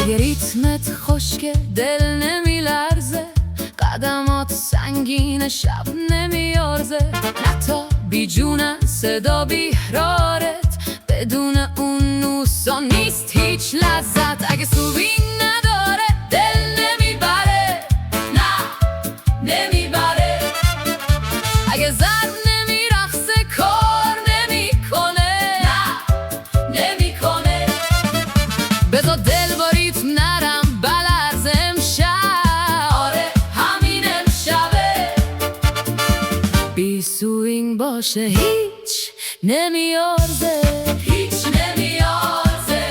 اگه ریتمت خشکه دل نمیلرزه، قدمات سنگین شب نمیارزه، نتا بی جونن صدا بیرارت، بدون اون نوسا نیست هیچ لذت. اگه سوینگ نداره دل نمیبره، نه نمیبره. اگه ضرب نمیرقصه کار نمیکنه، نه نمیکنه. بذار دل با ریتم نرم بلرزه امشب، آره همین امشبه. بی سوینگ باشه هیچ نمیارزه، هیچ نمیارزه.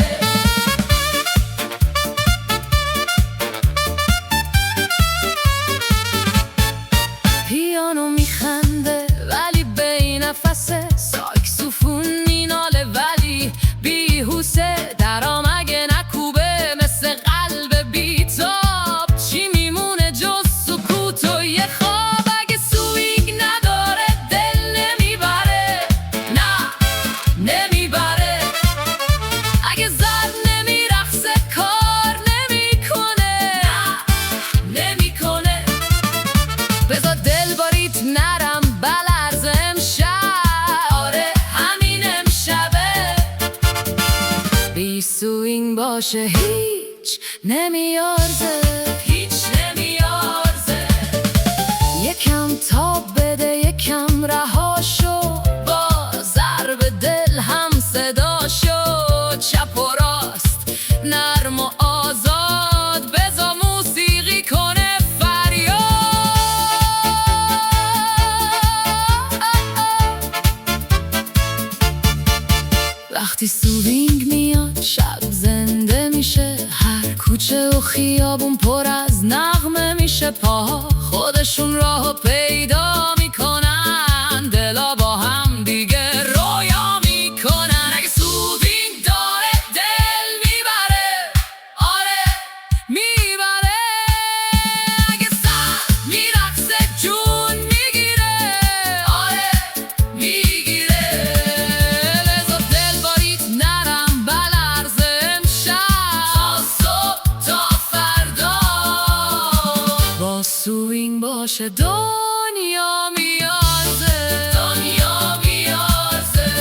پیانو میخنده ولی بی نفسه، ساکسوفون میناله ولی بیهوسه، درام اگه نکوبه مثل قلب بیتاب، چی میمونه جز سکوت و یه خواب. اگه سوینگ نداره دل نمیبره، نه نمیبره. اگه ضرب نمیرقصه کار نمیکنه، نه نمیکنه. بذار دل با ریتم نرم بلرزه امشب، آره همین امشبه. بی سوینگ باشه هیچ نمیارزه، هیچ نمیارزه. یکم تاب بده یکم رهاشو، با ضرب دل هم صداشو، چپ و راست نرم و آزاد، بذار موسیقی کنه فریاد. وقتی سوینگ میاد شب زنده میشه، هر کوچه و خیابون پر از نغمه میشه، پاها خودشون راهو پیدا میکنن، دلا با هم دیگه رویا میکنن. اگه سوینگ داره دل میبره، آره میبره. اگه سر میرقصه جون میگیره، آره میگیره. بذار دل با ریتم نرم بلرزه امشب، تا صبح تا فردا. با سوینگ باشه دنیا میارزه، دنیا میارزه.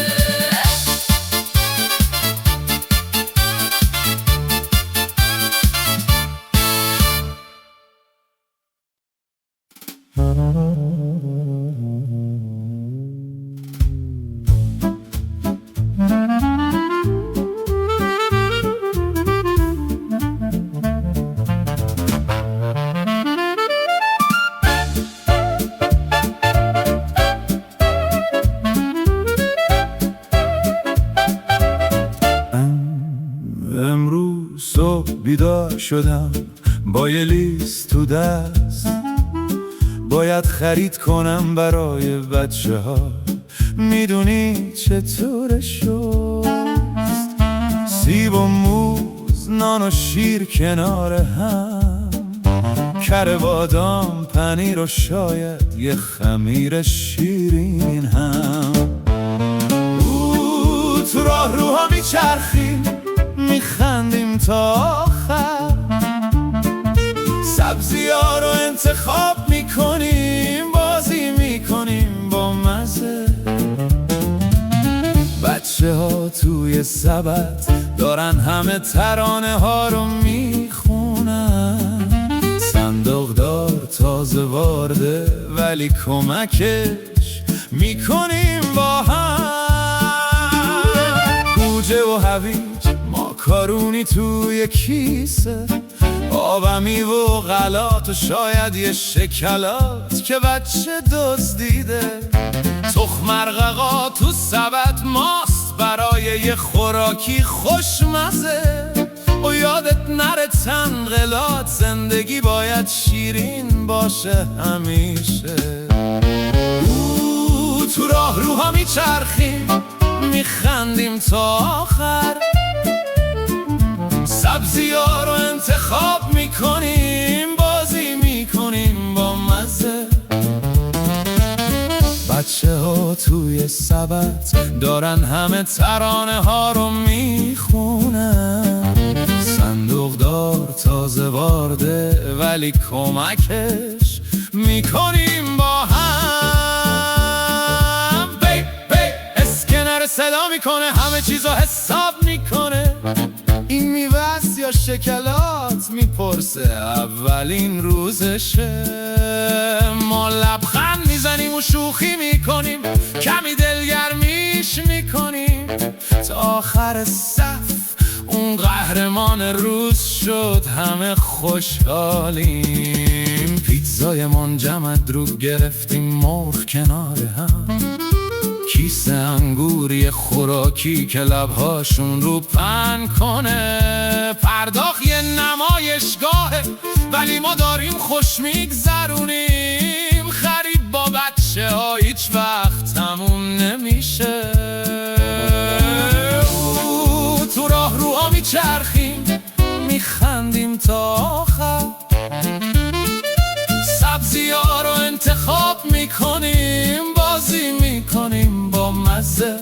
امروز صبح بیدار شدم با یه لیست تو دست، باید خرید کنم برای بچه ها. میدونی چطور شد؟ سیب و موز، نان و شیر کنار هم، کره بادام، پنیر و شاید یه خمیر شیرین هم. تو راه روها میچرخیم میخندیم تا آخر، سبزی‌ها رو انتخاب میکنیم، بازی میکنیم با مزه. بچه ها توی سبد دارن همه ترانه ها رو میخونن، صندوقدار تازه وارده ولی کمکش میکنیم با هم. گوجه و هویج، ماکارونی توی کیسه، آبمی و غلات و شاید یه شکلات که بچه دزدیده، تخم مرغقا تو سبد، ماست برای یه خوراکی خوشمزه. و یادت نره تنقلات، زندگی باید شیرین باشه همیشه. تو راه روها میچرخیم میخندیم تا آخر، سبزی‌ها رو انتخاب میکنیم، بازی میکنیم با مزه. بچه ها توی سبد دارن همه ترانه ها رو میخونن، صندوقدار آزارده ولی کمکش میکنیم با هم. بی اسکنر صدا میکنه، همه چیزو حساب میکنه. این میوست یا شکلات میپرسه، اولین روزشه. ما لبخند میزنیم و شوخی میکنیم، کمی دلگرمیش میکنیم تا آخر صف اون قهرمان روز شد. همه خوشحالیم، پیتزای منجمد رو گرفتیم مرغ کنار هم، کیسه انگوری خوراکی که لبهاشون رو پهن کنه. پرداخت یه نمایشگاهه ولی ما داریم خوش میگذرونیم. خرید با بچه ها هیچ وقت تموم نمیشه. تو راه روها میچرخیم، میخندیم تا آخر. سبزی ها رو انتخاب میکنیم، بازی میکنیم با مزه.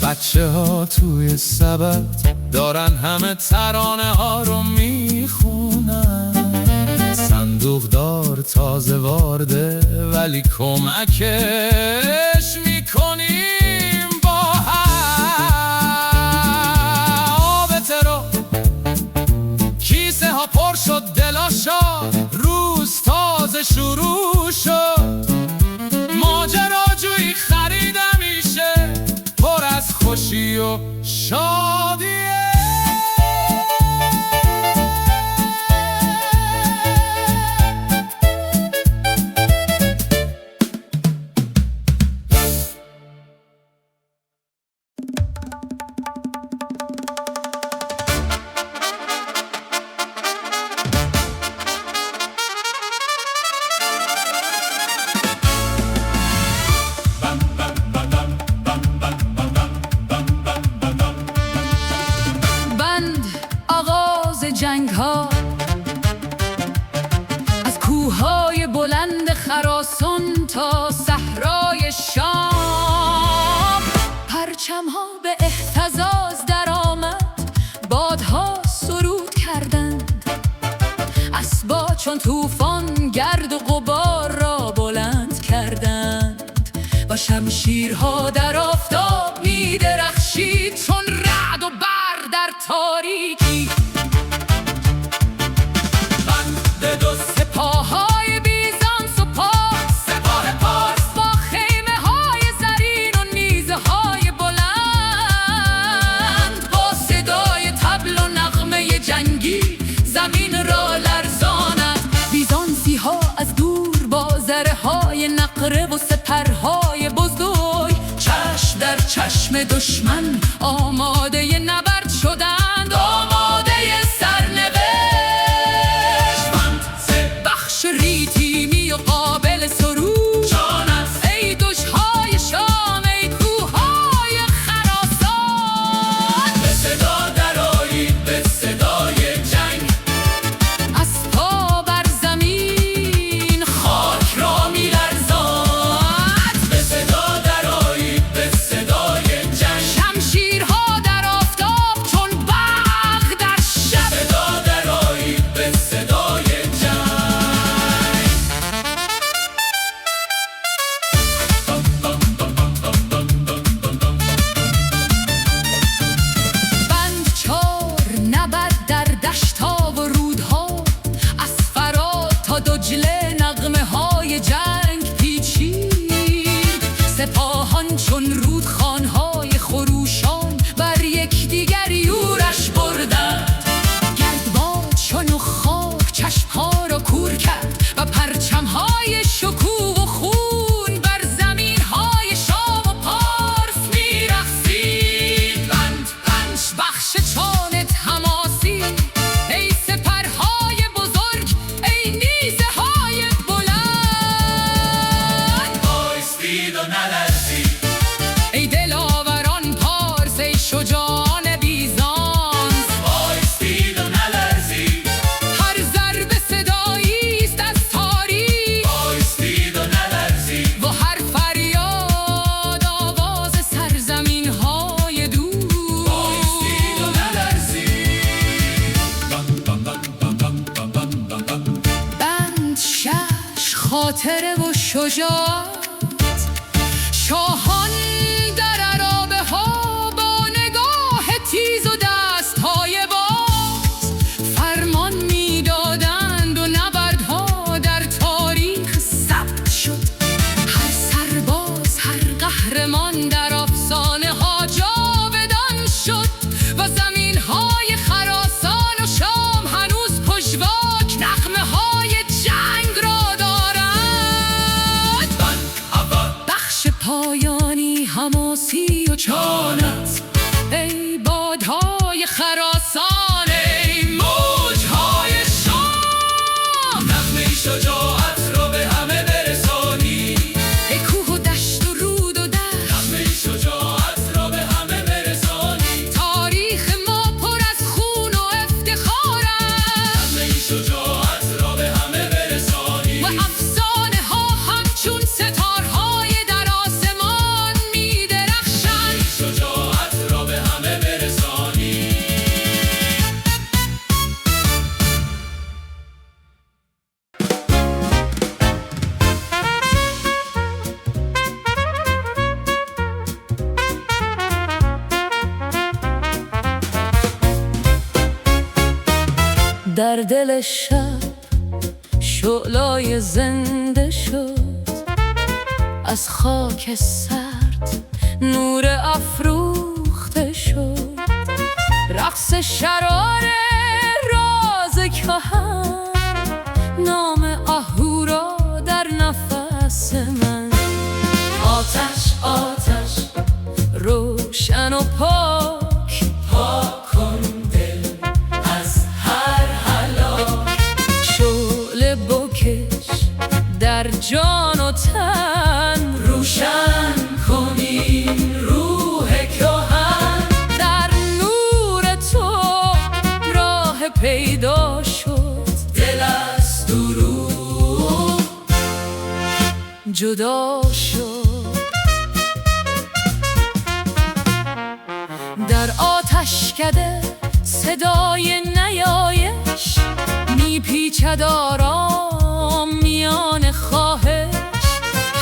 بچه ها توی سبد دارن همه ترانه ها رو میخونن. صندوق دار تازه وارده ولی کمکش میکنیم با هم. آبته رو کیسه ها پر شد، دلا شاد، روز تازه شروع شد. ماجراجویی خریدم میشه، پر از خوشی و شادیه. جنگ ها از کوههای بلند خراسان تا صحرای شام، پرچم ها به اهتزاز در آمد، بادها سرود کردند. اسبا چون طوفان گرد و غبار را بلند کردند و شمشیرها در آفتاب می درخشید چون رعد و برق در تاریکی. سپاهای بیزانس و پارس، سپاه پارس با خیمه های زرین و نیزه های بلند، با صدای طبل و نغمه جنگی زمین را لرزاند. بیزانسی ها از دور با زره های نقره و سپرهای بزرگ، چشم در چشم دشمن آماده نبرد شدند، آماده سرنوشت. ریتیمی و قابل سرود جان است، ای دوشهای شام، ای کوههای خراسان. به صدا درآیید، به صدای جنگ، از پا بر زمین خاک را می‌لرزاند. به صدا درآیید، به صدای جنگ، شمشیرها در آفتاب خاطره و شجاعت، شاهان در عرابه ها با نگاه تیز و دستهای باز فرمان میدادند و نبردها در تاریخ ثبت شد. هر سرباز، هر قهرمان در افسانه ها جاودان شد و زمین های خراسان و شام هنوز پژواک نغمه های جنگ را دارند. بخش پایانی حماسی و چانت، ای بادهای خراسان، ای موجهای شام، نغمه شجاعت را به همه برسانی. ای کوه و دشت و رود و دشت، نغمه شجاعت را به همه برسانی. تاریخ ما پر از خون و افتخار است، نغمه شجاعت را به همه برسانی. و افسانه ها همچون ستارهای در آسمان می درخشند، شجاعت را به همه برسانی. در دل شب شعله‌ای زنده شد، از خاک سرد نور افروخته شد. رقص شرار راز کهن، نام اهورا در نفس من. آتش آتش روشن و پاک، پاک کن دل از هر هلاک. شعله بکش در جان و تن، روشن کن این روح کهن. در نور تو راه پیدا شد، دل از دروغ جدا شد. در آتشکده صدای نیایش میپیچد آرام میان خواهش.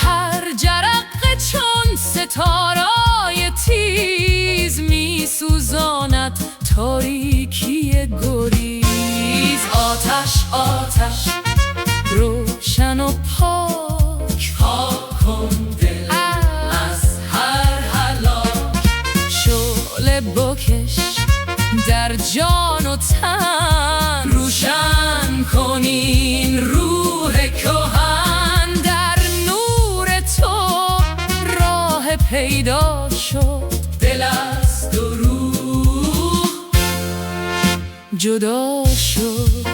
هر جرقه چون ستارای تیز میسوزاند تاریکی گریز. آتش آتش روشن و پاک، پاک کن دل از هر هلاک. شعله بکش در جان و تن، روشن کن این روح کهن. در نور تو راه پیدا شد، دل از دروغ جدا شد.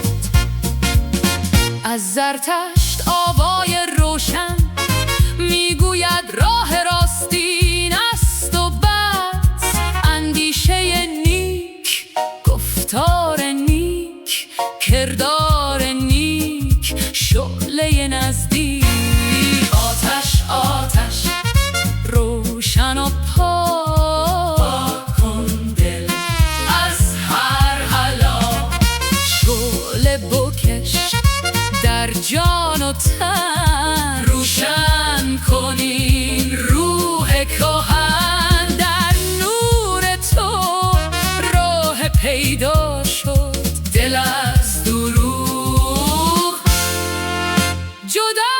از زرتشت آوای روشن میگوید راه راستین است و بد. اندیشه نیک، گفتار نیک، کردار نیک، شعله نزدیک. آتش آتش روشن و پاک کن دل از هر هلاک. شعله بکش در جان و تن، روشن کن این روح کهن. در نور تو راه پیدا شد، دل از دروغ جدا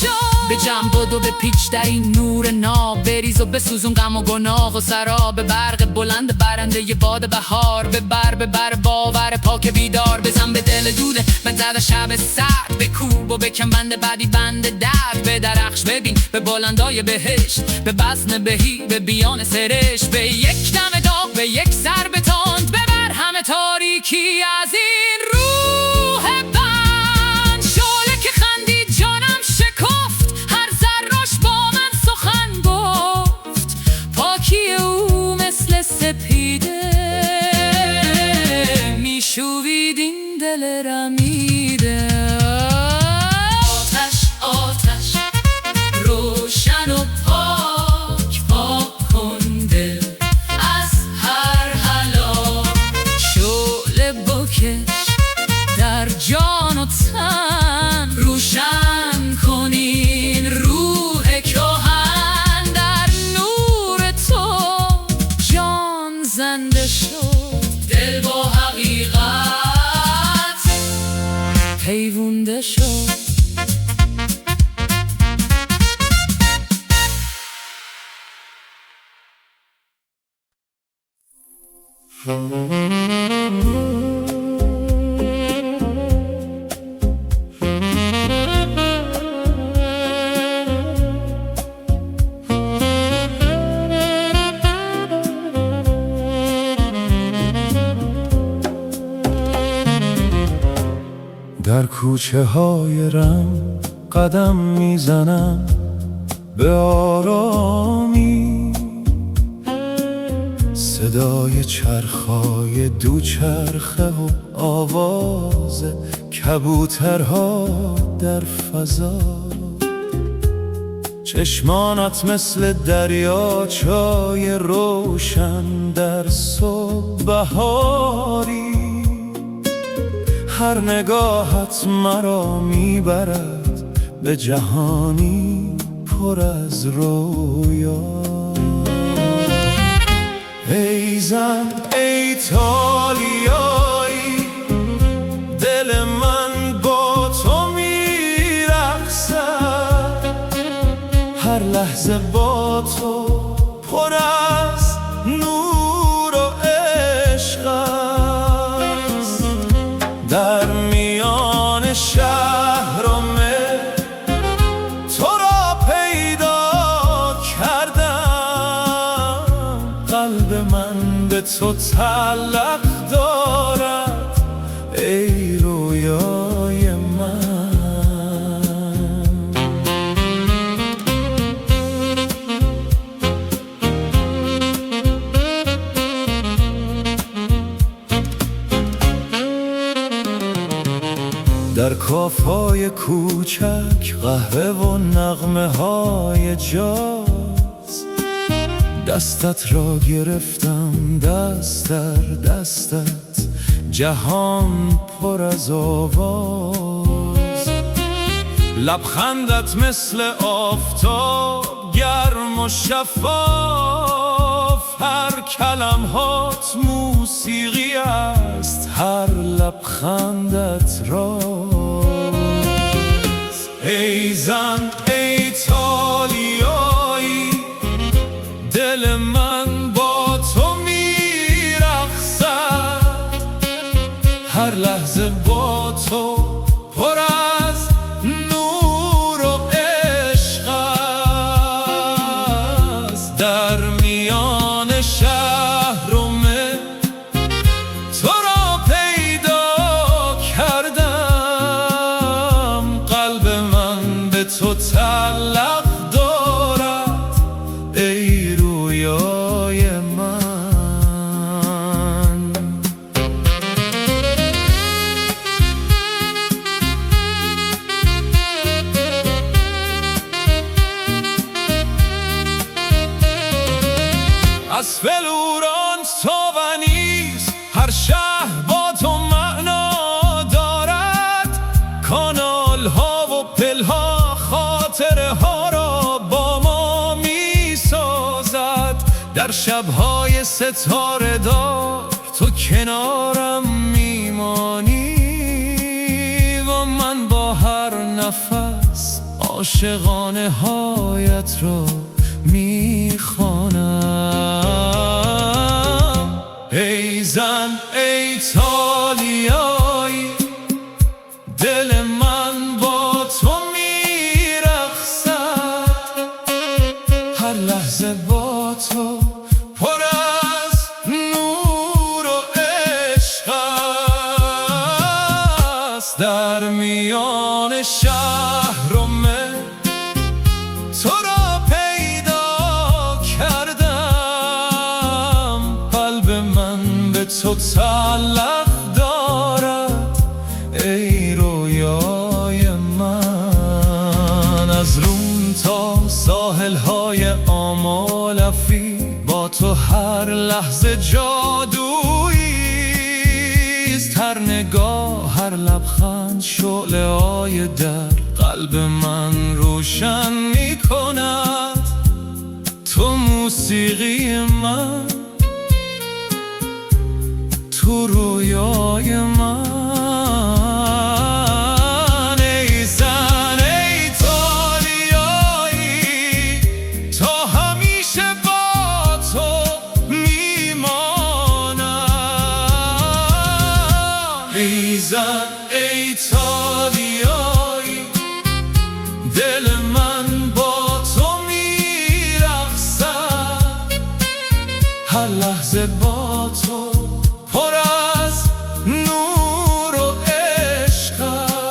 شد. به جنب و به پیچ در این نور ناب، بریز و بسوزون غم و گناه و سراب. برق بلند برنده ی باد بهار، ببر باور پاک بیدار. بزن به دل دوده منزد شب سرد، بکوب و بکن بند بعدی بند درد. به درخش ببین به بلندای بهشت، به بزن بهی به بیان سرشت. به یک دم داغ به یک سر بتاند، ببر همه تاریکی از این روح بند. شعله که خندید جانم شکفت، هر ذره‌اش با من سخن گفت. پاکی او مثل سپیده میشوید این دل رمیده. آتش آتش روشن و پاک، پاک کن دل از هر هلاک. شعله بکش در جان و تن، روشن کنی در کوچه های رم قدم میزنم به آرامی، صدای چرخای دوچرخه و آواز کبوترها در فضا. چشمانت مثل دریاچه‌های روشن در صبح بهاری، هر نگاهت مرا میبرد به جهانی پر از رویا. ای زن ای تالیایی، دل من با تو میرقصد، هر لحظه با تو پر از نور و عشق است. در میان شهر و مه تو را پیدا کردم، قلب من به تو تعلق دارد ای رویای من. در کافهای کوچک قهوه و نغمه های جاز، دستت را گرفتم دست در دستت، جهان پر از آواز. لبخندت مثل آفتاب گرم و شفاف، هر کلمات موسیقی است، هر لبخندت راز. ای زن ای تالیایی، دل من با تو میرقصد، هر لحظه با تو پر از نور و عشق است. در میان شهر و مه تو را پیدا کردم، قلب من به تو تعلق دارد ای رویای من. از فلوران تا ونیز هر شهر با تو معنا دارد، کانال ها و پل ها خاطره ها را با ما می سازد. در شبهای ستاره دار تو کنارم میمانی و من با هر نفس عاشقانه هایت را میخوانم. ای زن ای تالیایی، دل من با تو میرقصد، هر لحظه با تو پر از نور و عشق است. در میان شهر و مه تو را پیدا کردم، قلب من به تو تعلق دارد ای رویای من. از روم تا ساحل های آمالفی با تو هر لحظه جادویی است، هر نگاه هر لبخند شعله های در قلب من روشن می کند. تو موسیقی من، تو رویای من. ای زن ای تالیایی، تا همیشه با تو میمانم. ای زن ای تالیایی، دل من با تو میرقصد، هر لحظه با تو پر از نور و عشق است.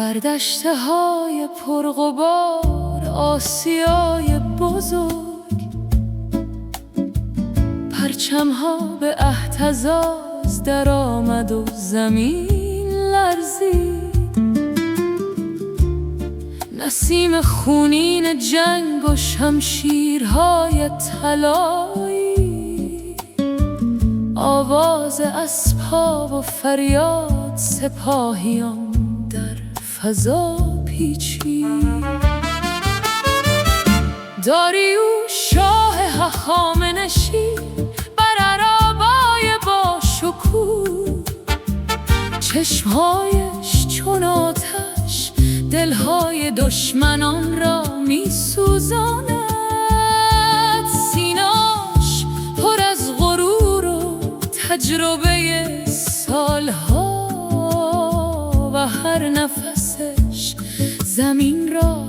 در دشته های پرغبار آسیای بزرگ، پرچم ها به اهتزاز در آمد و زمین لرزید. نسیم خونین جنگ و شمشیرهای طلایی، آواز اسب‌ها و فریاد سپاهیان در فضا پیچید. داریوش شاه هخامنشی بر عرابای با شکوه، چشمهایش چون آتش دلهای دشمنان را می سوزاند. سینه‌اش پر از غرور و تجربه سالها و هر نفسش زمین را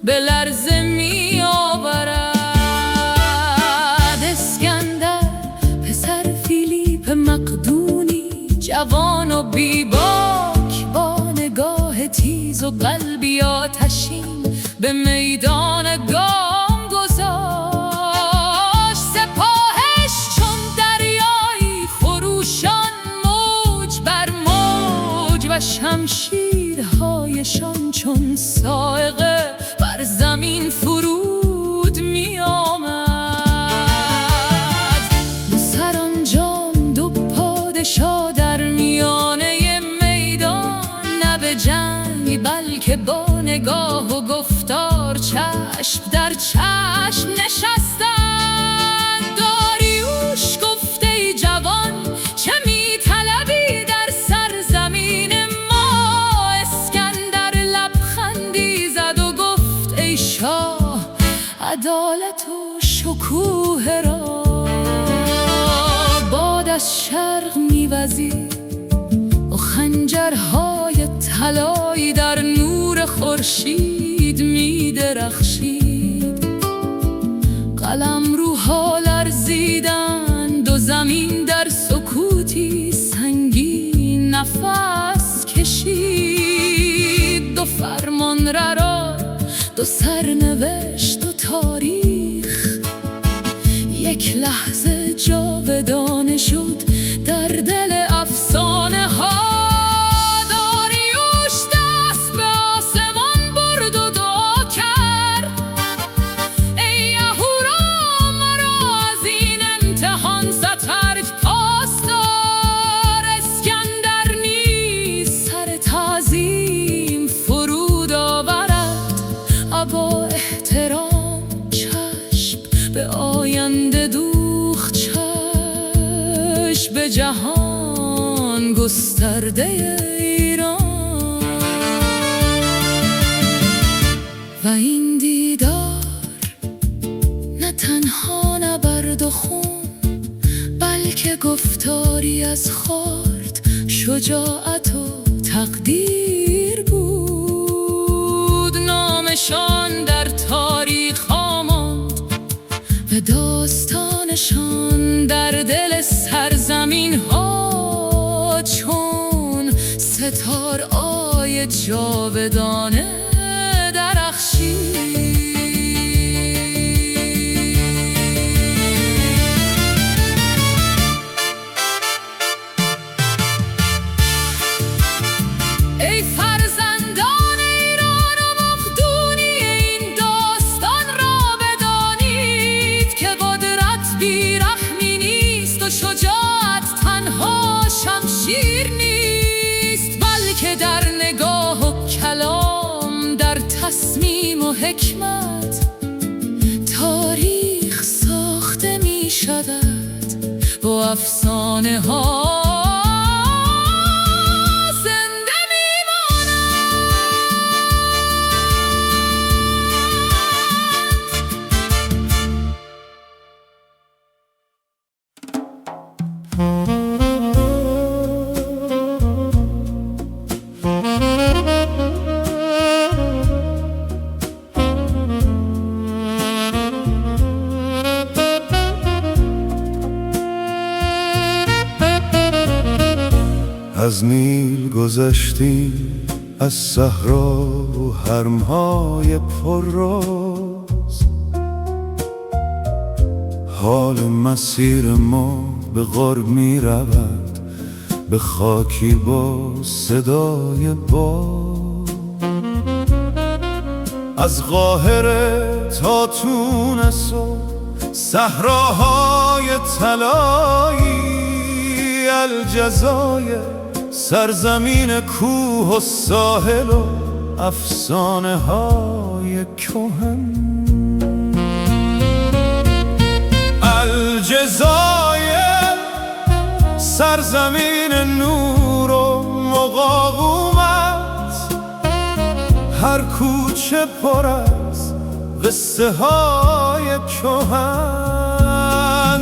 به لرزه می آورد. اسکندر پسر فیلیپ مقدونی، جوان و بیباک با نگاه تیز و قلبی آتشین، به میدان گام گذاشت. سپاهش چون دریایی خروشان، موج بر موج، و شمشیرهایشان چون صاعقه بر زمین فرود می آمد. دو سرانجام، دو پادشاه در میانه میدان، نه به جنگ بلکه با نگاه و گفتار چشم در چشم نشستند. داریوش گفت ای جوان، چه می طلبی در سرزمین ما؟ اسکندر لبخندی زد و گفت ای شاه، عدالت و شکوه را. باد از شرق می‌وزید و خنجرهای طلایی در نور خورشید می درخشید. قلمروها لرزیدند و زمین در سکوتی سنگین نفس کشید. دو فرمانروا، دو سرنوشت و تاریخ، یک لحظه جاودانه شد در دل افسانه ها. داریوش دست به آسمان برد و دعا کرد ای اهورا، مرا از این امتحان سترگ پاسدار. اسکندر نیز سر تعظیم فرود آورد، ابا احترام چشم به آینده دوخت، چشم به جهان گسترده ایران. و این دیدار نه تنها نبرد و خون، بلکه گفتاری از خرد، شجاعت و تقدیر بود. نامشان در تاریخ ها ماند و داستانشان در دل سرزمین ها چون ستاره‌های جاودانه درخشید. ای فرزندان ایران و مقدونی، این داستان را بدانید که قدرت بیرحمی نیست و شجاعت تنها شمشیر نیست، بلکه در نگاه و کلام، در تصمیم و حکمت تاریخ ساخته می شود و افسانه ها از نیل گذشتیم از صحرا و حرمهای پرراز. حال مسیر ما به غار می رود، به خاکی با صدای باد. از قاهره تا تونس و صحراهای طلایی، الجزایر سرزمین کوه و ساحل و افسانه های کهن. الجزایر سرزمین نور و مقاومت، هر کوچه پر از قصه های کهن.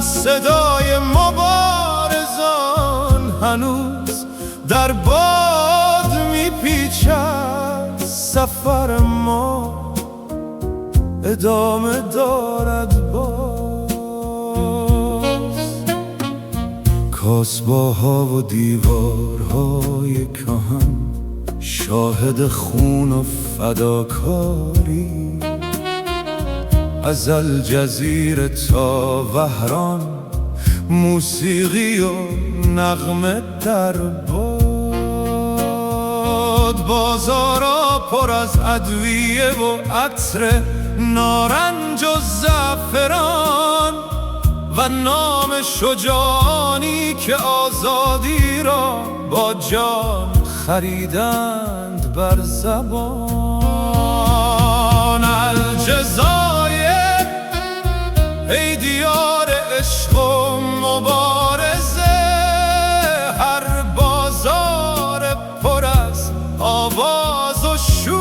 صدای مبارزان هنوز در باد میپیچد، سفر ما ادامه دارد باز. کاسباها و دیوارهای کهن شاهد خون و فداکاری، از الجزیره تا وهران موسیقی و نغمه در باد. بازارا پر از ادویه و عطر نارنج و زعفران، و نام شجاعانی که آزادی را با جان خریدند بر زبان. الجزایر ای دیار عشق و مبارزه، هر بازار پر از آواز و شور.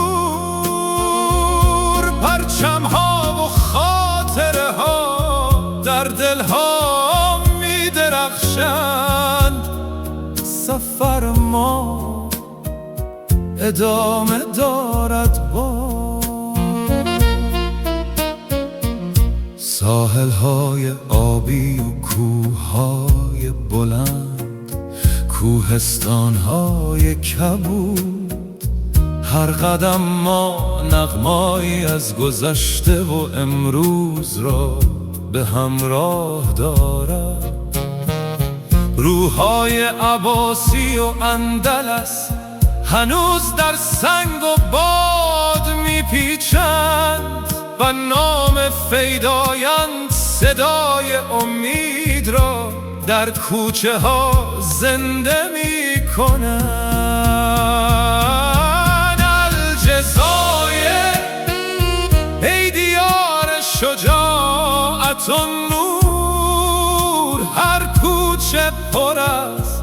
پرچم‌ها و خاطره ها در دلها می درخشند، سفر ما ادامه دارد باز. ساحل‌های آبی و کوه‌های بلند، کوهستان‌های کبود، هر قدم ما نغمه‌ای از گذشته و امروز را به همراه دارد. روح‌های عباسی و اندلس هنوز در سنگ و باد میپیچند، و نام فیدایان صدای امید را در کوچه ها زنده می کنند. الجزایر ای دیار شجاعت و نور، هر کوچه پر از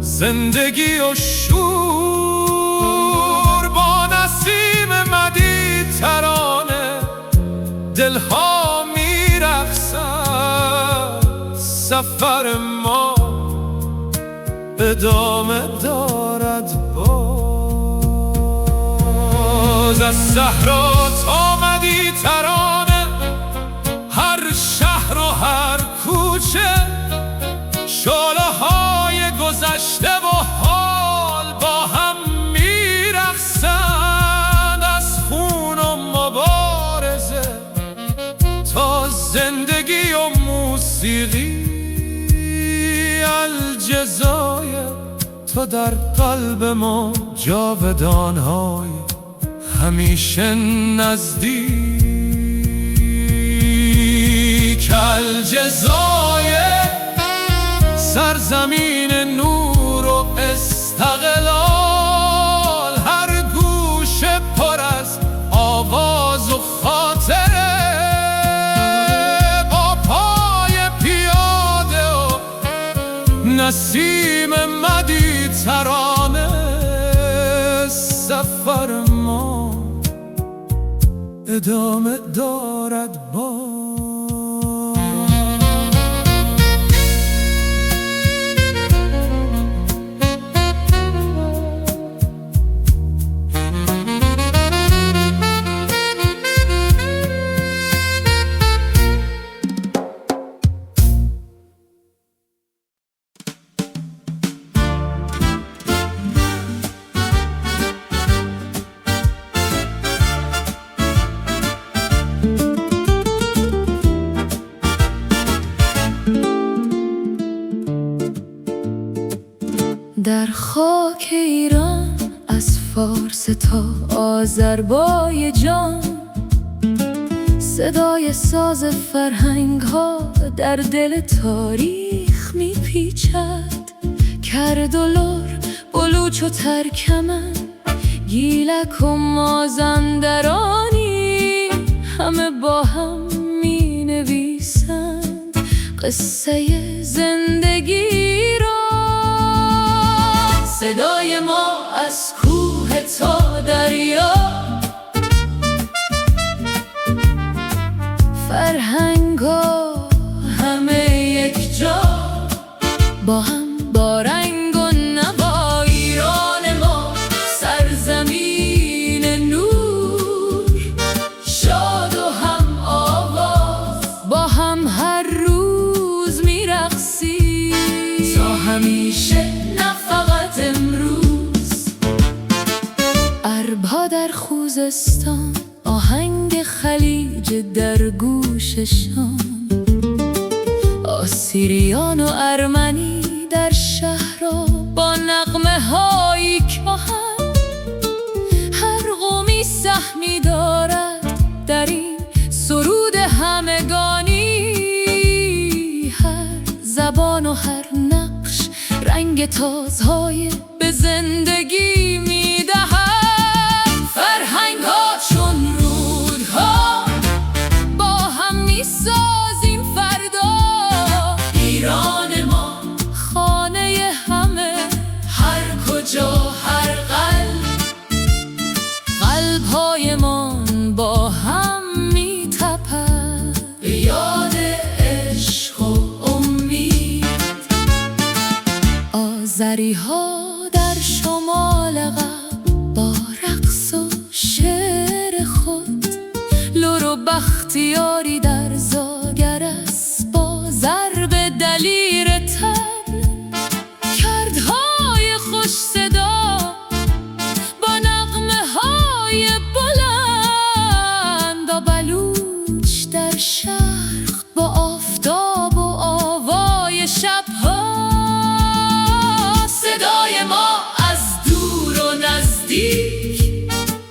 زندگی و شور. با نسیم مدیترانه دلها میرقصد، سفر ما ادامه دارد باز. از صحرا تا مدیترانه، هر شهر و هر کوچه، شعله های گذشته و حال با هم میرقصند. از خون و مبارزه تا زندگی و موسیقی، الجزایر تو در قلب ما جاودانهای همیشه نزدیک. الجزایر سرزمین نور و استقلال، هر گوشه پر از آواز و خاطره. با پای پیاده و نسیم مدیترانه، سفر ما ادامه دارد باز. فارس تا آذربایجان، صدای ساز فرهنگ ها در دل تاریخ میپیچد. کرد و لر، بلوچ و ترکمن، گیلک و مازندرانی، همه با هم می نویسند قصه زندگی را. صدای ما از کوه تا دریا، فرهنگا همه یک جا، با هم با رنگ و نوا. ایران ما سرزمین نور، شاد و هم آواز، با هم هر روز میرقصیم تا همیشه، نه فقط امروز. اربها در خوزستان، آهنگ خلیج در گوششان، آسیریان و ارمنی در شهرها با نغمه هایی کهن. هر قومی سهمی دارد در این سرود همگانی، هر زبان و هر نقش رنگ تازهای به زندگی میدهد. فرهنگ ها چون رودها با هم میسازیم فردا. ایران ما خانه همه، هر کجا هر قلب، قلب‌هایمان با هم میتپد به یاد عشق و امید. آذری‌ها در شمال غرب با رقص و شعر خود، لر و بختیاری در زاگرس با ضرب دلیر طبل، کردهای خوش صدا با نغمه های بلند. و بلوچ در شرق با آفتاب و آوای شبها. صدای ما از دور و نزدیک،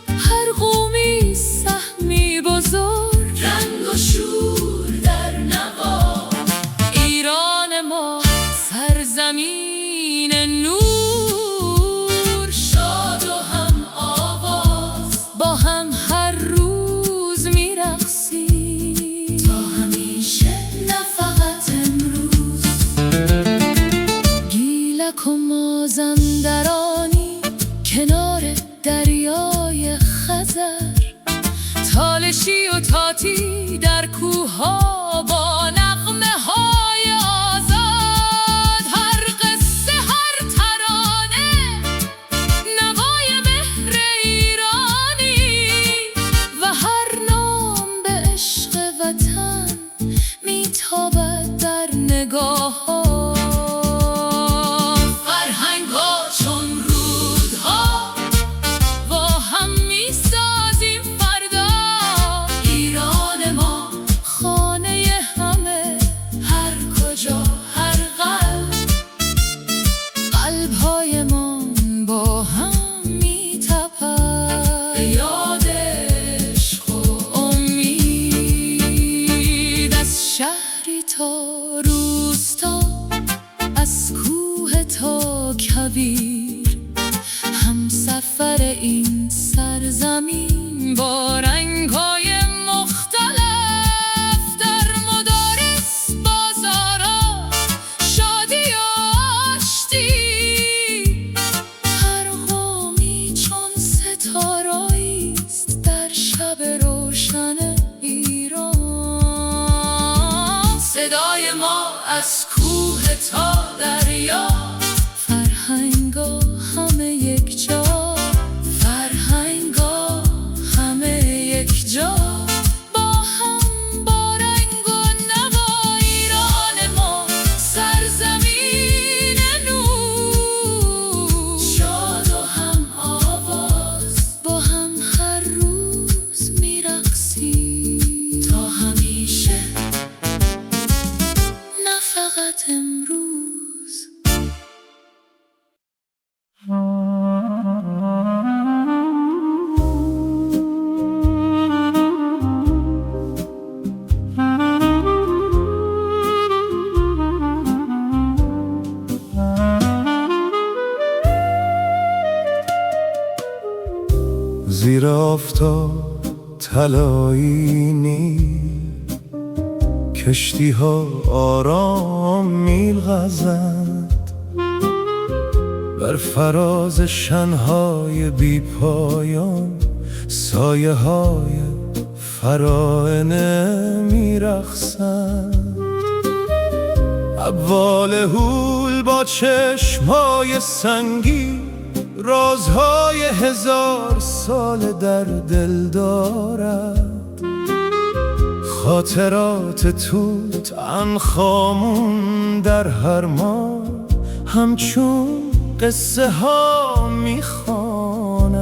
هر قومی سهمی بزرگ، رنگ و شور در نوا. ایران ما سرزمین نور، شاد و هم آواز، با هم هر روز میرقصیم تا همیشه، نه فقط امروز. گیلک و مازندرانی کنار دریای خزر، تالشی و تاتی در کوه‌ها با نغمه های آزاد. هر قصه، هر ترانه، نوای مهر ایرانی، و هر نام به عشق وطن میتابد در نگاه ها. فرهنگ ها چون رودها با هم میسازیم فردا. ایران ما خانه همه، هر کجا هر قلب، قلب‌هایمان با هم میتپد به یاد عشق و امید. از شهری تا روستا، از کوه تا کویر، هم سفر این سرزمین با رنگ‌های مختلف. در مدارس، بازارا، شادی و آشتی، هر قومی چون ستاره‌ای است در شب روشن ایران. صدای ما از کوه تا دریا، فرهنگا همه یک جا، فرهنگا زیر آفتاب طلایی نیل، کشتی ها آرام میلغزند بر فراز شنهای بی پایان. سایه های فراعنه میرقصند، ابوال هول با چشمهای سنگی رازهای 1000 سال در دل دارد. خاطرات توت عنخامون در هر ما همچون قصه ها میخواند.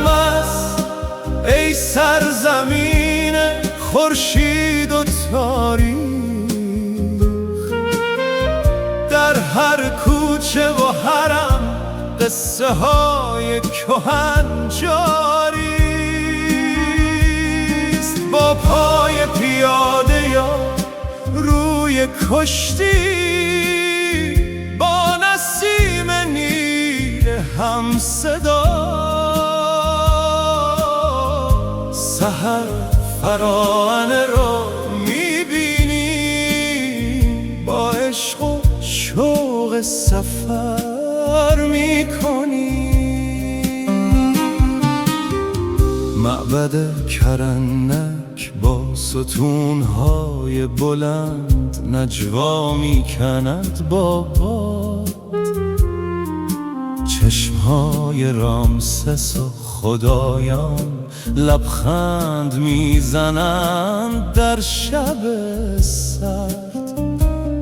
مست ای سرزمین خورشید و تاریخ، در هر کوچه و حرم قصه های کهن جاریست. با پای پیاده یا روی کشتی، با نسیم نیل هم صدا، سحر فراعنه را میبینیم، با عشق و شوق سفر میکنیم. معبد کرنک با ستونهای بلند نجوا میکند با باد. چشمهای رامسس و خدایان لبخند میزنند در شب سرد.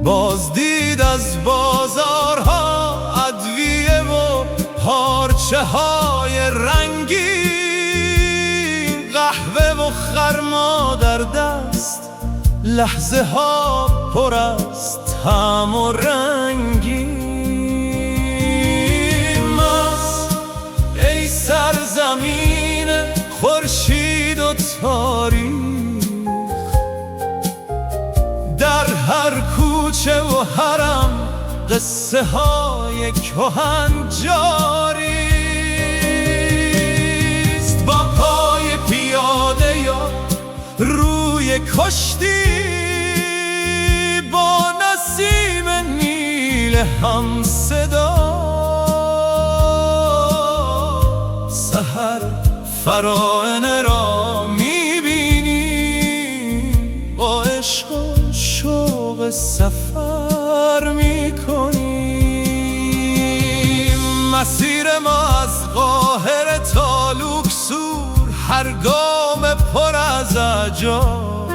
بازدید از بازارها ادویه و پارچه های رنگین، قهوه و خرما در دست، لحظه ها پر از طعم و رنگی. مست ای سرزمین خورشید و تاریخ، در هر کوچه و حرم قصه های کهن جاریست. با پای پیاده یا روی کشتی، با نسیم نیل هم صدا، سحر فراعنه را میبینیم، با عشق و شوق سفر میکنیم. مسیر ما از قاهره تا لوکسور، هر گام پر از عجاب،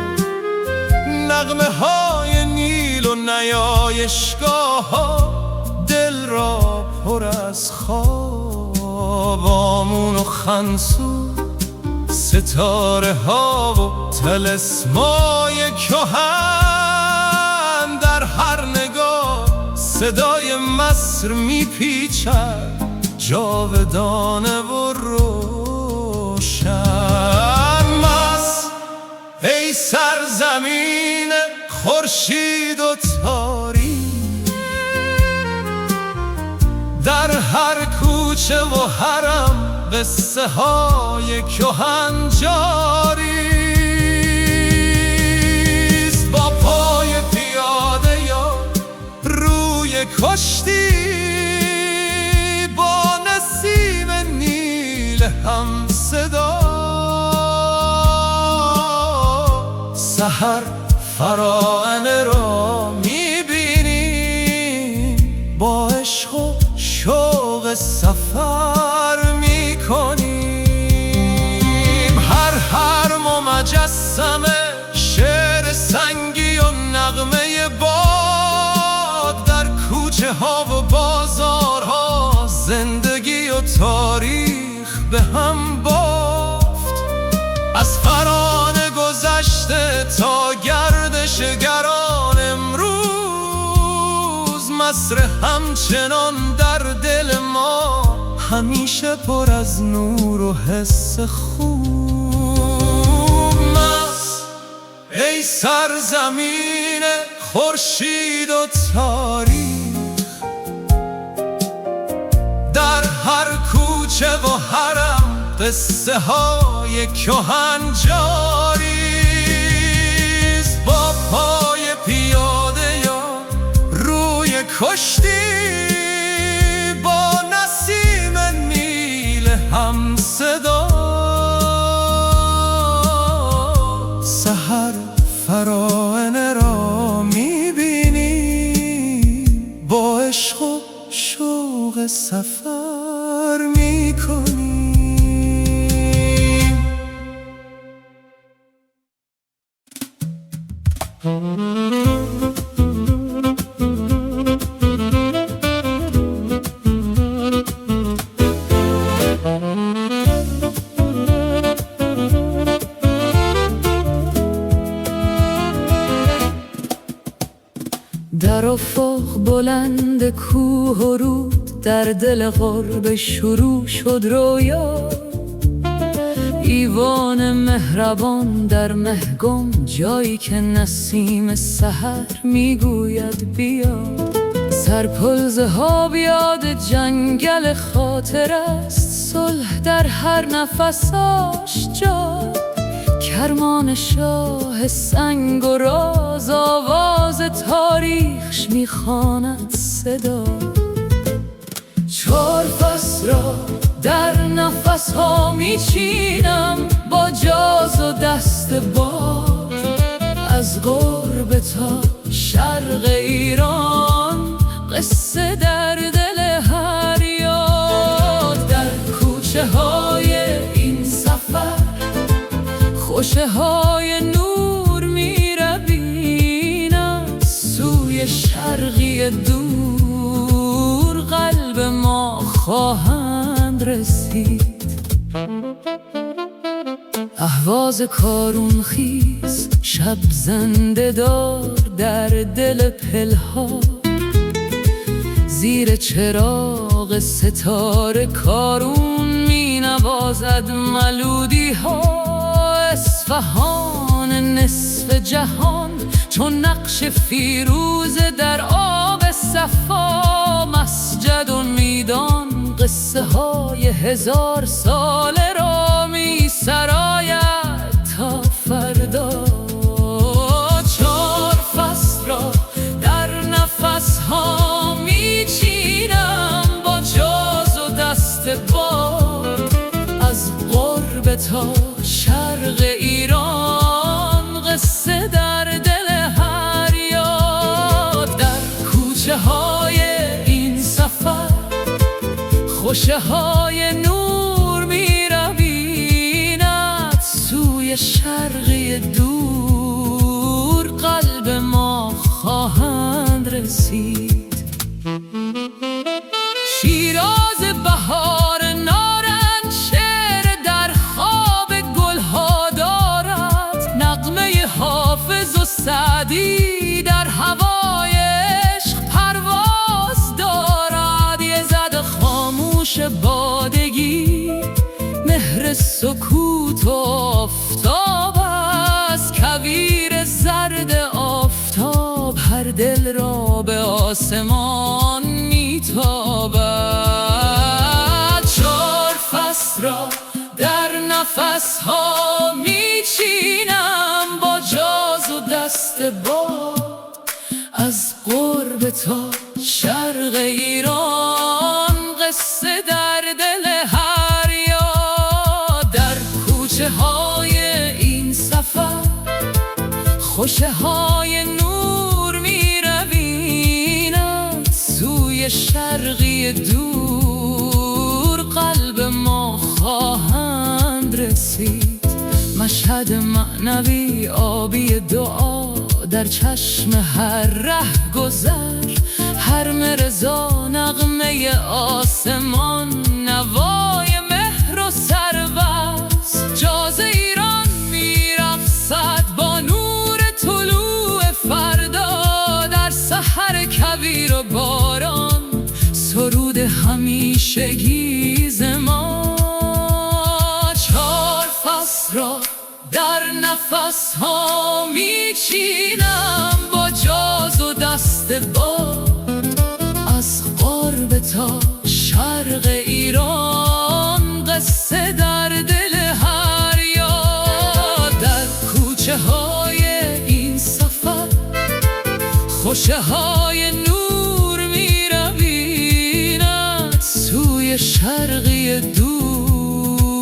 نغمه های نیل و نیایشگاه ها دل را پر از خواب. آمون و خنسور، ستاره ها و طلسمای کهن، در هر نگاه صدای مصر میپیچد جاودانه و روشن. مست ای سرزمین خورشید و تاریخ، در هر کوچه و حرم قصه های کهن جاریست. با پای پیاده یا روی کشتی، با نسیم نیل هم صدا، سحر فراعنه را میبینیم، با عشق و شوق سفر میکنیم. هر حرم و مجسمه شعر سنگی و نغمه باد، در کوچه ها و بازارها زندگی و تاریخ به هم بافت. از فرانه گذشته تا گردشگران امروز، مصر همچنان در دل ما همیشه پر از نور و حس خوب. مست ای سرزمین خورشید و تاریخ، در هر کوچه قصه های کهن جاریست. با پای پیاده یا روی کشتی، با نسیم نیل هم صدا، سحر فراعنه را میبینی، با عشق و شوق سفر میکنی. در افق بلند کوه و رود، در دل غربه شروع شد رویا. ایوان مهربان در مهگم، جایی که نسیم سحر میگوید بیا. سرپلزه ها بیاد جنگل خاطر است، صلح در هر نفساش جا. کرمان شاه سنگ و راز، آواز تاریخش میخواند صدا. 4 فصل را در نفس ها میچینم، با جاز و دست باد. از غرب تا شرق ایران، قصه در دل هر یاد. در کوچه های این سفر، خوشه های نور میرویم، سوی شرقی دور قلب ما خواهند رسید. اهواز کارون خیز، شب زنده دار در دل پلها. زیر چراغ ستاره کارون می نوازد ملودی ها. اصفهان نصف جهان، چون نقش فیروزه در آب صفا. مسجد و میدان قصه های 1000 ساله را می سراید تا فردا. 4 فصل را در نفس ها می چینم، با جاز و دست باد. از غرب تا شرق ایران، قصه در دل هر یاد. در کوچه های این سفر، خوشه های نور میرویند، سوی شرقی دور قلب ما خواهند رسید. شیراز بهار نارنج، شعر در خواب گلها دارد. نغمه حافظ و سعدی در هوای عشق پرواز دارد. یه زد خاموش بادگی، مهر سکوت و آفتاب است. کویر زرد آفتاب، هر دل را به آسمان میتابد. 4 فصل را در نفس ها میچینم، با جاز و دست باد. از غرب تا شرق ایران، قصه در دل هر یاد. در کوچه های این سفر، خوشه های نور میرویند، سوی شرقی دور قلب ما خواهند رسید. مشهد معنوی آبی دعا، در چشم هر ره گذر. هرم رضا نغمه آسمان، نوای مهر و سربست. جاز ایران میرقصد با نور طلوع فردا. در سحر کویر و باران، سرود همیشگی ز ما. 4 فصل را در نفس ها میچینم، با جاز و دست باد. از غرب تا شرق ایران، قصه در خوشه های نور می رویند سوی شرقی دور،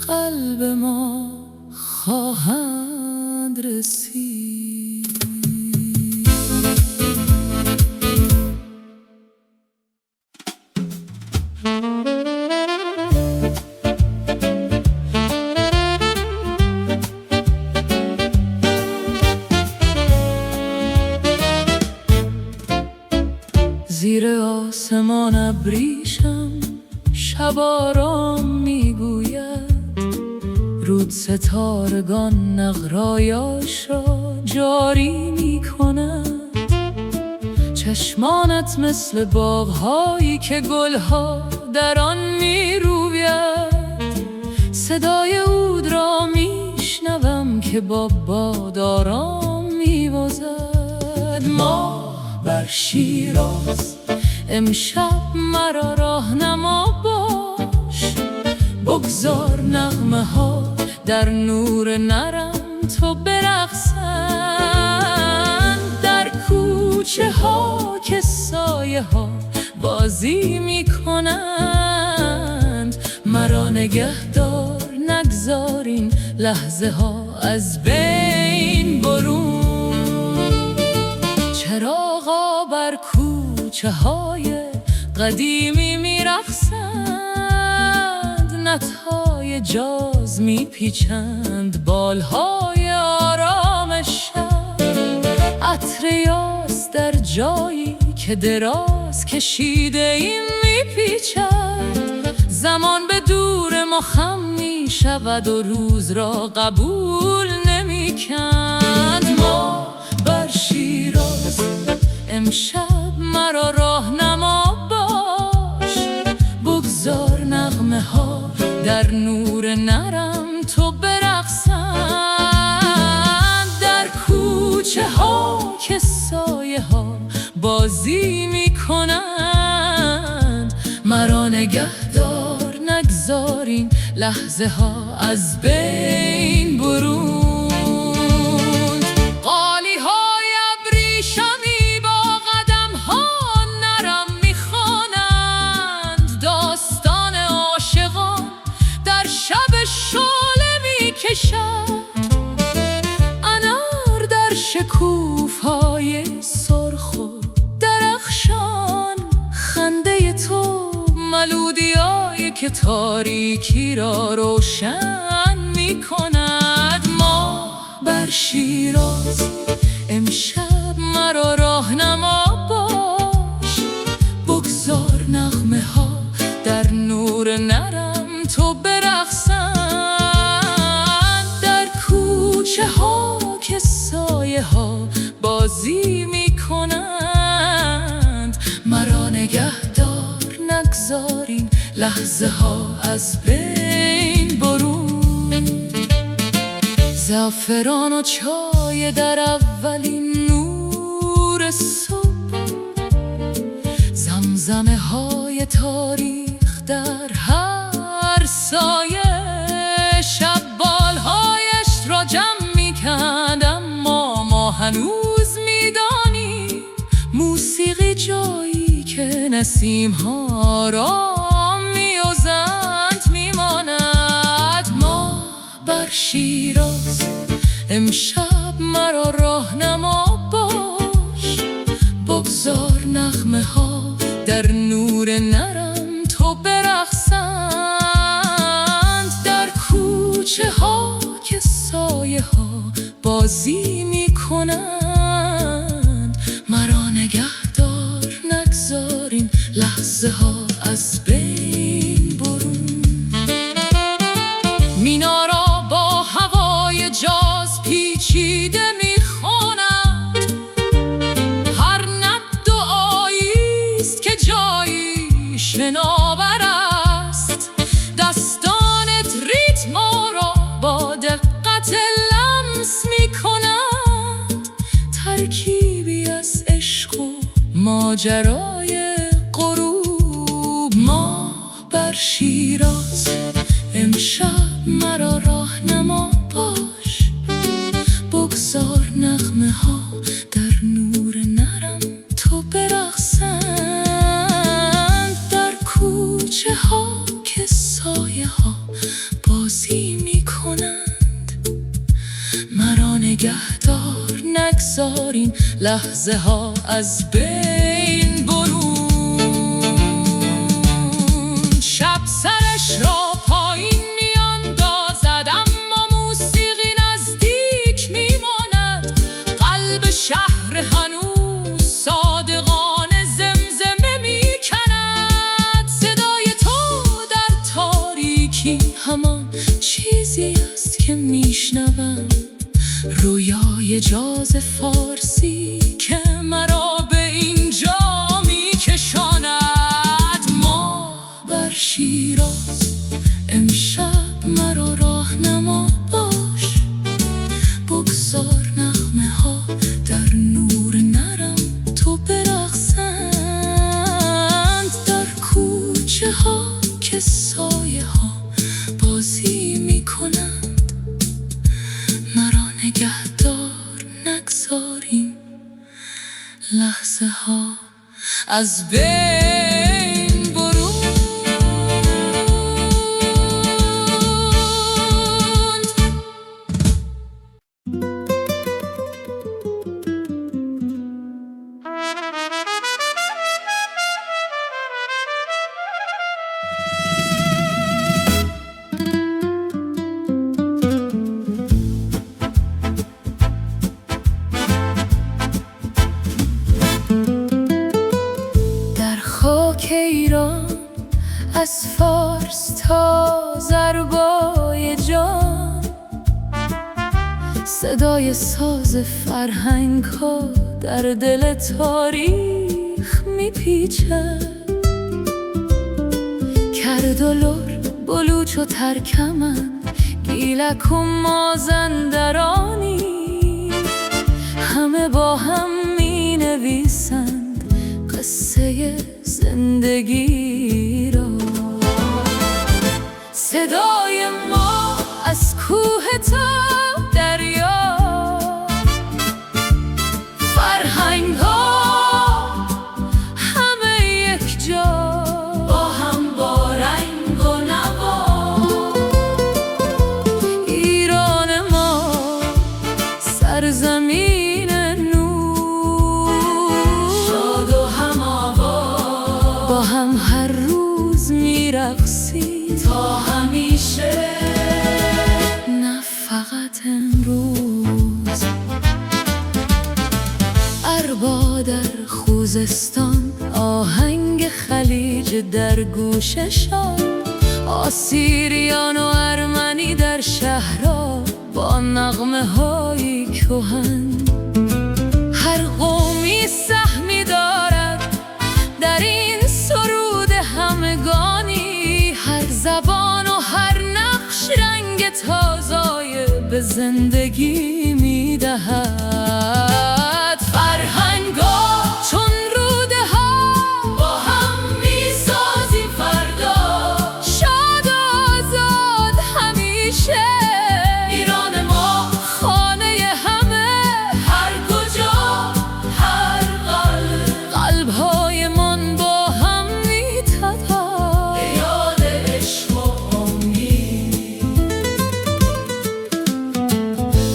قلب ما خواهند رسید. زیر آسمان ابریشم شب آرام میگوید، رود ستارگان نغرایاش را جاری میکند. چشمانت مثل باغهایی که گلها در آن میروید. صدای عود را میشنوم که با باد آرام میوزد. ماه بر شیراز امشب مرا راهنما باش، بگذار نغمه ها در نور نرم تو برقصند. در کوچه ها که سایه ها بازی می کنند، مرا نگهدار نگذار این لحظه ها از بین برون. چراغا بر کوچه های قدیمی می رقصند، نطهای جاز می پیچند بالهای آرام شب. عطر یاس در جایی که دراز کشیده این می پیچد. زمان به دور ما خم می شود و روز را قبول نمی کند. ما بر شیراز امشب مرا راهنما باش، بگذار نغمه ها در نور نرم تو برقصند. در کوچه ها که سایه ها بازی می کنند، مرا نگهدار نگذار این لحظه ها از بین برون. انار در شکوفهای سرخ و درخشان، خنده تو ملودیایی که تاریکی را روشن می کند. ماه بر شیراز امشب مرا راهنما باش، بگذار نغمه ها در نور نرم تو برقصند. کوچه ها که سایه ها بازی می کنند، مرا نگهدار نگذار این لحظه ها از بین برون. زعفران و چای در اولین نور صبح، زمزمه های تاریخ در هر سایه. شب بالهایش را جمع می کند، اما ما هنوز می دانیم موسیقی جایی که نسیم ها را میوزند می ماند. ما بر شیراز امشب مرا راهنما باش، بگذار نغمه ها در نور نرم تو برقصند. در کوچه ها که سایه ها بازی می کنند، مرا نگهدار نگذار این لحظه ها از بین برون. مینا را با هوای جاز پیچیده می خواند، هر نب دعاییست که جایی شناور است. دستانت ریتم را با دقت لمس می کند، ترکیبی از عشق و ماجرای غروب. ماه بر شیراز امشب مرا راهنما باش، بگذار نغمه ها نگذارین لحظه ها از بین برون. شب سرش را پایین میاندازد اما موسیقی نزدیک میماند. قلب شهر هنوز صادقانه زمزمه میکند. صدای تو در تاریکی همان چیزی است که میشنوم. رویای جاز فارسی که مرا به اینجا میکشاند. ما بر شیراز امشب مرا راهنما باش. بگذار نغمه ها در نور نرم تو برقصند. در کوچه ها که سایه ها بازی میکنند. مرا نگهدار نگذاریم لحظه ها از بین برون. ایران از فارس تا آذربایجان، صدای ساز فرهنگ ها در دل تاریخ میپیچد. کرد و لر، بلوچ و ترکمن، گیلک و مازندرانی، همه با هم می نویسند قصه زندگی را. صدای ما از کوه تا دریا، فرهنگ ها همه یک جا، با هم با رنگ و نوا. ایران ما سرزمین نور، شاد و هم آواز، با هم هر روز میرقصیم تا همیشه، نه فقط امروز. اربا در خوزستان، آهنگ خلیج در گوششان، آسیریان و ارمنی در شهرها با نغمه های کهن. هر قومی سهمی دارد در این سرود همگانی، هر زبان و هر نقش رنگ تازه‌ای به زندگی میدهد. فرهنگا چون روده ها با هم میسازیم فردا، شاد و آزاد همیشه. ایران ما خانه همه، هر کجا هر قلب، قلب‌های من با هم میتپد به یاد عشق و امید.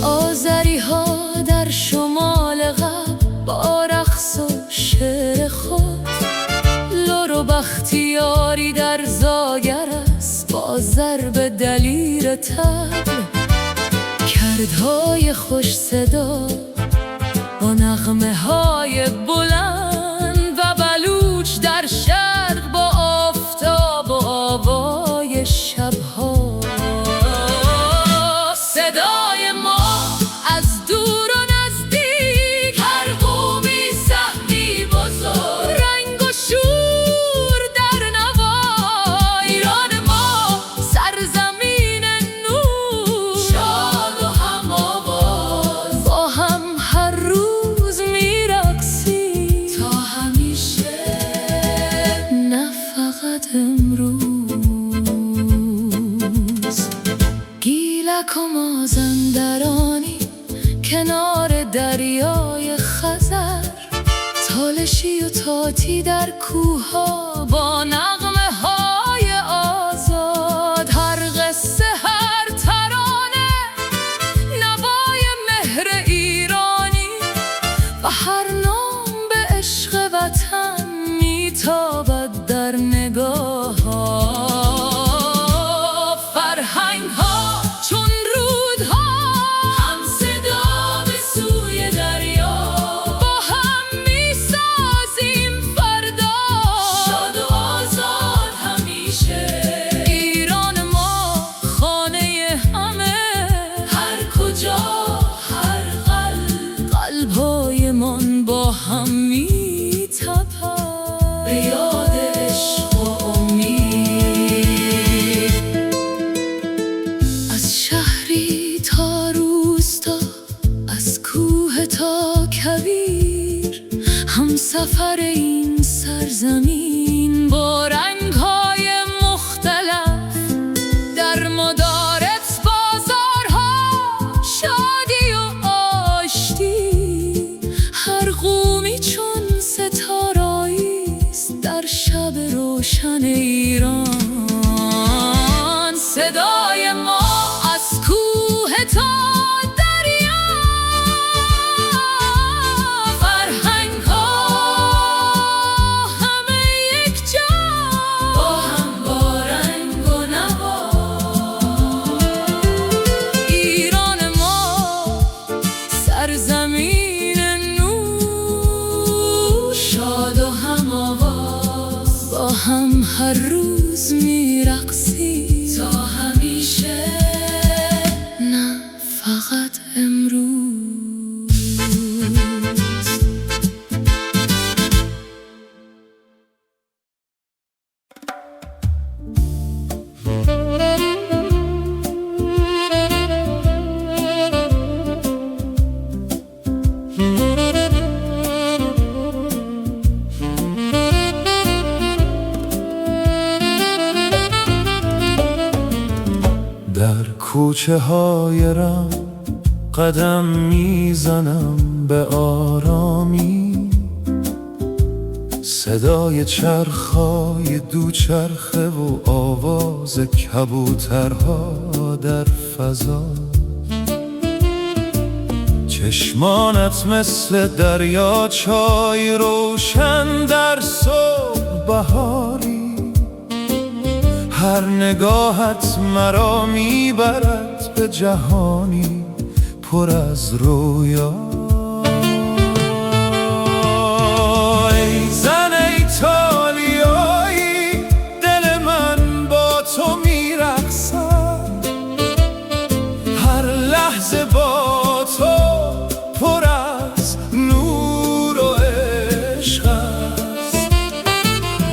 آذری ها در شمال غرب با رقص و شعر خود، لر و بختیاری در زاگر است با ضرب دلیر طبل. کردهای خوش صدا با نغمه های بلند، و بلوچ در شرق با آفتاب و آوای شبها. صدای ما از دور و نزدیک، هر قومی سهمی بزرگ، رنگ و شور در نوا. ایران ما سرزمین نور، شاد و هم آواز، با هم هر روز میرقصیم تا همیشه، نه فقط امروز. گیلک و مازندرانی کنار دریای خزر، تالشی و تاتی در کوها با نغمه های آزاد. هر قصه هر ترانه نوای مهر ایرانی، سر این سرزمین با رنگ‌های مختلف، در مدارس بازارها شادی و آشتی، هر قومی چون ستاره‌ایست در شب روشن ایران. صدای ما از کوه تا دریا، فرهنگ ها همه یک جا، با هم با رنگ و نوا. ایران ما سرزمین نور، شاد و هم آواز، با هم هر روز میرقصیم تا همیشه، نه فقط امروز. در کوچه های رم قدم میزنم به آرامی، صدای چرخهای دوچرخه و آواز کبوترها در فضا. چشمانت مثل دریاچه‌ای روشن در صبح بهاری، هر نگاهت مرا میبرد به جهانی پر از رویا. ای زن ایتالیایی، دل من با تو میرقصد، هر لحظه با تو پر از نور و عشق است.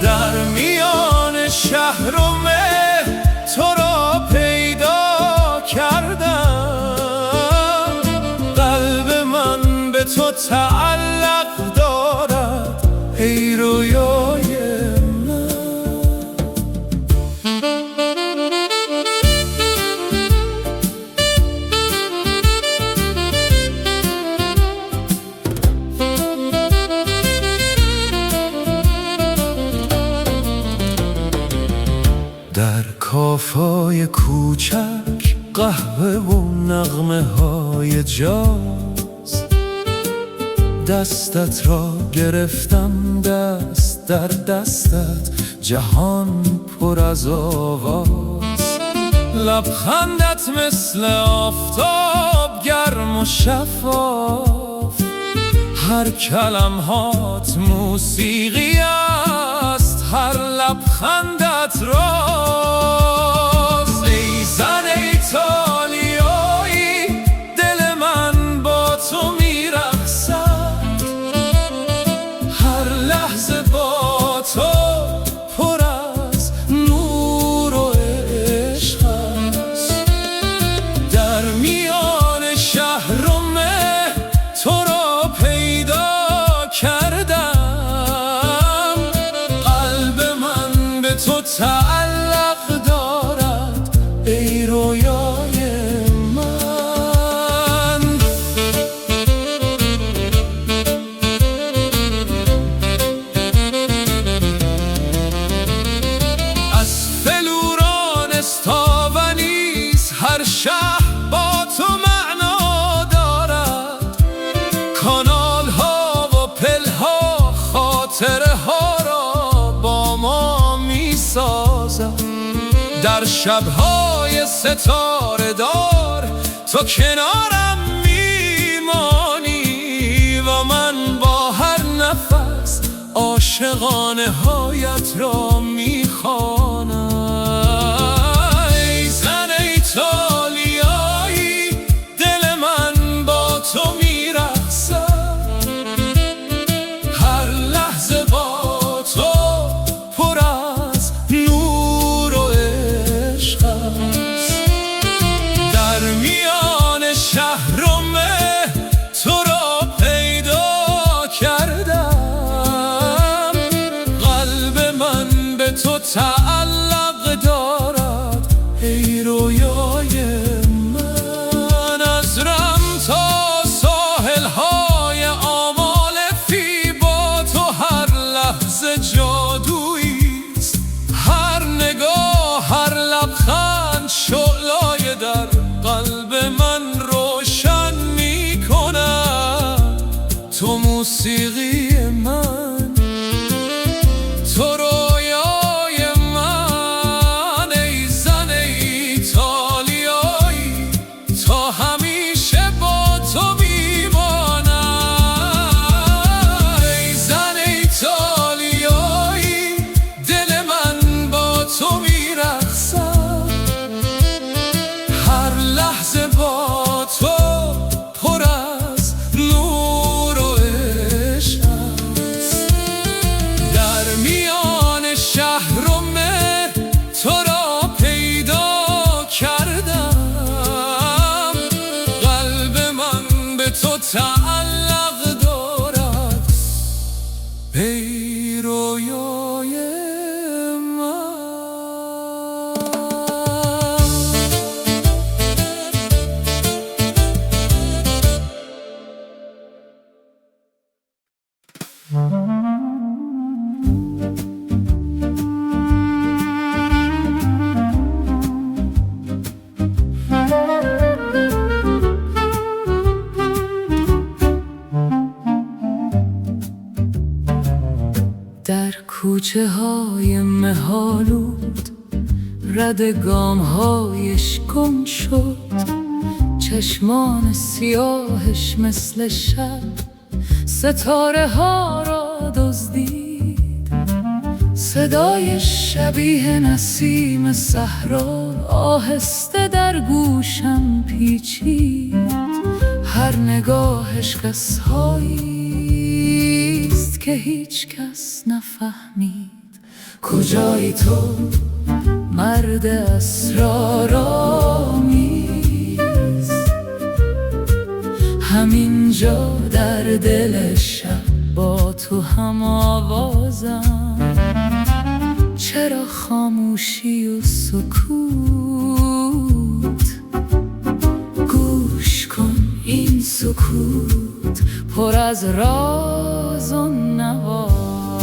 در میان شهر و تو را پیدا کردم، قلب من به تو تعلق دارد ای رویای من. در کافای کوچک قهوه و نغمه های جاز، دستت را گرفتم دست در دستت، جهان پر از آواز. لبخندت مثل آفتاب گرم و شفاف، هر کلمات موسیقی است، هر لبخندت راز. ای زن ایتالیایی، دل من با تو میرقصد، هر لحظه با تو پر از نور و عشق است. در میان شهر و مه تو را پیدا کردم، قلب من به تو تعلق دارد ای رویای من. از فلورانس تا ونیز هر شهر با تو معنا دارد، کانال ها و پل ها خاطره ها را با ما می سازد. در شبهای ستاره دار تو کنارم میمانی و من با هر نفس عاشقانه هایت را میخوانم. ای زن ایتالیایی، دل من با تو میرقصد، هر لحظه با تو پر از نور و عشق است. در میان شهر و مه تو را پیدا کردم، کوچه های مه‌آلود رد گام هایش گم شد، چشمان سیاهش مثل شب ستاره ها را دزدید. صدایش شبیه نسیم صحرا آهسته در گوشم پیچید. هر نگاهش قصه‌هایی است که هیچ کس نفهمید. کجایی تو مرد اسرارآمیز؟ همینجا در دل شب با تو هم آوازم. چرا خاموشی و سکوت؟ گوش کن این سکوت پر از راز و نواست.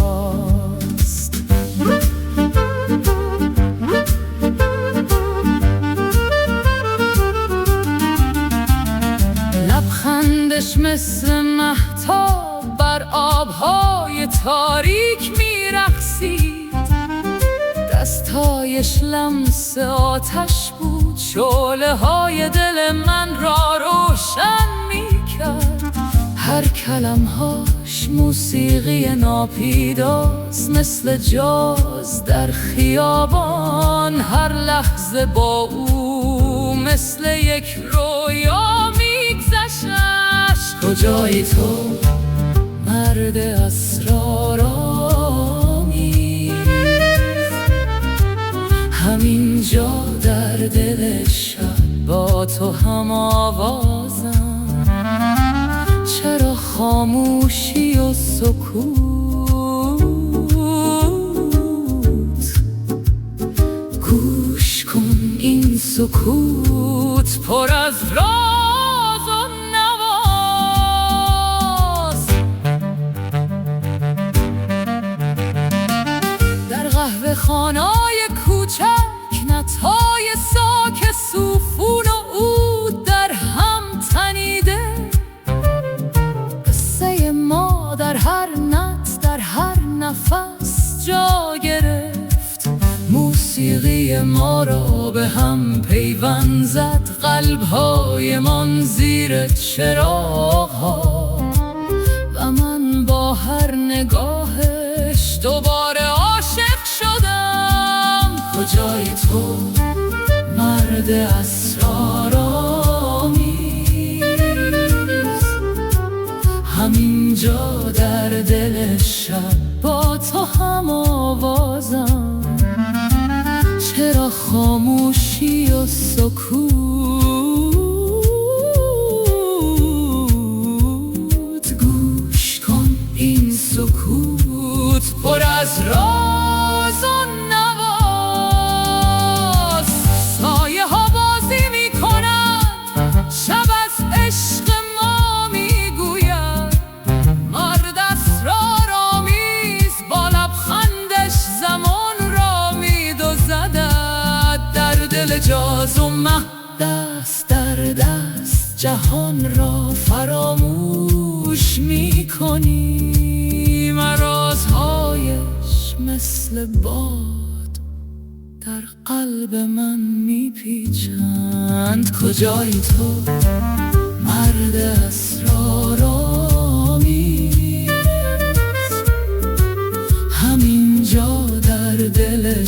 لبخندش مثل مهتاب بر آبهای تاریک می‌رقصید. دستایش لمس آتش بود، شعله‌های دل من را روشن می‌کرد. هر کلمه‌هاش موسیقی ناپیداست، مثل جاز در خیابان. هر لحظه با او مثل یک رویا می‌گذشت. کجایی تو مرد اسرارآمیز؟ همینجا در دل شب با تو هم آوازم. چرا خاموشی و سکوت؟ گوش کن این سکوت پر از راز و نواست. در قهوه خانه‌های کوچک نطهای ساک سوفون و عود در هم تنیده. قصه ما در هر نط در هر نفس جا گرفت. موسیقی ما را به هم پیوند زد، قلب‌هایمان زیر چراغ‌ها. و من با هر نگاهش دوباره عاشق شدم. کجایی تو مرد اسرارآمیز؟ همینجا در دل شب با تو هم آوازم. چرا خاموشی و سکوت؟ گوش کن این سکوت پر از راز و نواست. سایه ها بازی می کنند، شب از عشق ما می گوید. مرد اسرارآمیز با لبخندش زمان را می دوزد. در دل جاز و مه دست در دست جهان را فراموش می کنیم. رازهایش مثل باد در قلب من میپیچند. کجایی تو مرد اسرارآمیز؟ همینجا در دل